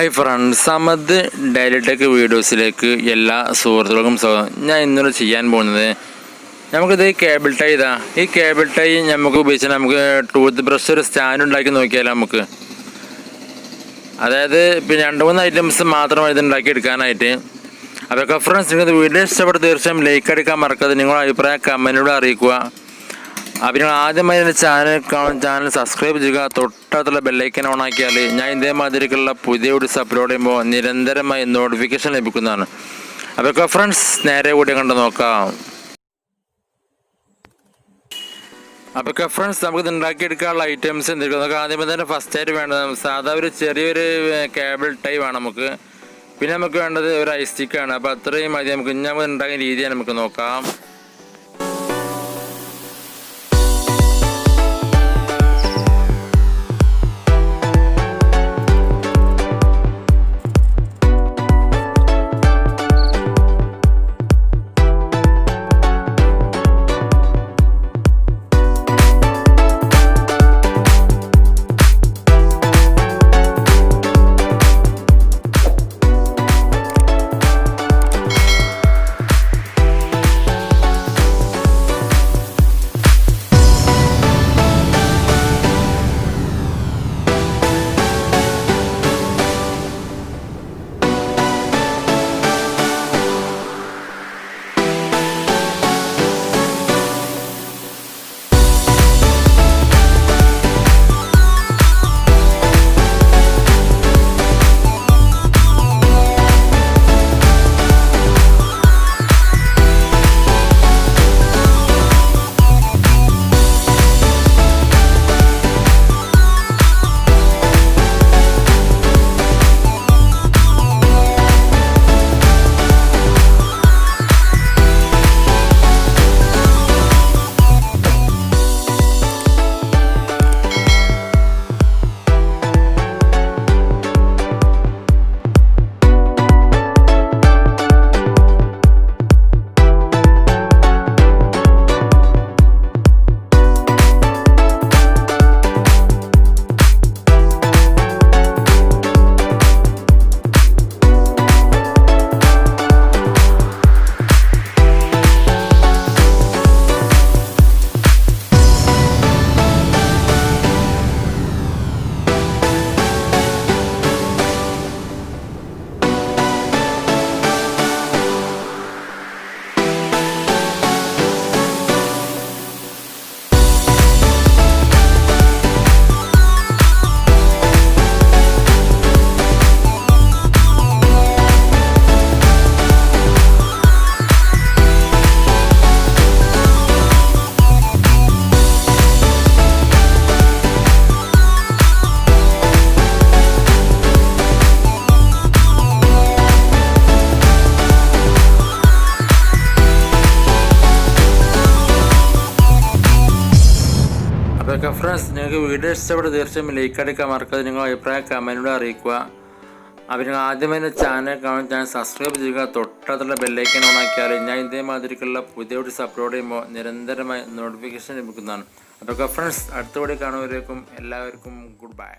Hi friends, Samad daily tech വീഡിയോസിലേക്ക് എല്ലാ സുഹൃത്തുക്കൾക്കും സ്വാഗതം. ഞാൻ ഇന്നലെ ചെയ്യാൻ പോകുന്നത് നമുക്കിത് കേബിൾ ടൈ ഈ കേബിൾ ടൈ നമുക്ക് ഉപയോഗിച്ചാൽ നമുക്ക് ടൂത്ത് ബ്രഷ് ഒരു സ്റ്റാൻഡ് ഉണ്ടാക്കി നോക്കിയാലോ നമുക്ക്. അതായത് പിന്നെ 2-3 ഐറ്റംസ് മാത്രം ഇത് ഉണ്ടാക്കിയെടുക്കാനായിട്ട്. അപ്പോൾ ഫ്രണ്ട്സ്, നിങ്ങൾക്ക് വീഡിയോ ഇഷ്ടപ്പെട്ട് തീർച്ചയായും ലൈക്ക് അടിക്കാൻ മറക്കാതെ നിങ്ങളുടെ അഭിപ്രായം കമൻറ്റിലൂടെ അറിയിക്കുക. അപ്പോൾ നിങ്ങൾ ആദ്യമായി എൻ്റെ ചാനൽ സബ്സ്ക്രൈബ് ചെയ്യുക. തൊട്ടടുത്തുള്ള ബെല്ലൈക്കൻ ഓൺ ആക്കിയാൽ ഞാൻ ഇതേമാതിരിക്കുള്ള പുതിയ വീഡിയോസ് അപ്ലോഡ് ചെയ്യുമ്പോൾ നിരന്തരമായി നോട്ടിഫിക്കേഷൻ ലഭിക്കുന്നതാണ്. അപ്പോൾ ഫ്രണ്ട്സ്, നേരെ കൂടി കണ്ടു നോക്കാം. അപ്പോൾ ഫ്രണ്ട്സ്, നമുക്കിത് ഉണ്ടാക്കിയെടുക്കാനുള്ള ഐറ്റംസ് എന്തൊക്കെയാണ് നമുക്ക് ആദ്യമേ തന്നെ ഫസ്റ്റ് ആയിട്ട് വേണ്ടത് സാധാ ഒരു ചെറിയൊരു കേബിൾ ടൈ വേണം നമുക്ക്. പിന്നെ നമുക്ക് വേണ്ടത് ഒരു ഐസ് സ്റ്റിക്കാണ്. അപ്പോൾ അത്രയും മതി. നമുക്ക് ഇനി ഉണ്ടാക്കുന്ന രീതിയാണ് നമുക്ക് നോക്കാം. അപ്പോൾ ഫ്രണ്ട്സ്, നിങ്ങൾക്ക് വീഡിയോ ഇഷ്ടപ്പെട്ട് തീർച്ചയായും ലൈക്ക് അടിക്കാൻ മറക്കാതെ നിങ്ങളുടെ അഭിപ്രായം കമൻറ്റിലൂടെ അറിയിക്കുക. അപ്പോൾ നിങ്ങൾ ആദ്യമേ എൻ്റെ ചാനൽ സബ്സ്ക്രൈബ് ചെയ്യുക. തൊട്ടടുത്തുള്ള ബെല്ലൈക്കൻ ഓൺ ആക്കിയാൽ ഞാൻ ഇതേമാതിരിക്കുള്ള പുതിയ വീഡിയോസ് അപ്ലോഡ് ചെയ്യുമ്പോൾ നിരന്തരമായി നോട്ടിഫിക്കേഷൻ ലഭിക്കുന്നതാണ്. അപ്പോൾ ഫ്രണ്ട്സ്, അടുത്ത വീഡിയോ കാണുന്നവരേക്കും എല്ലാവർക്കും ഗുഡ് ബൈ.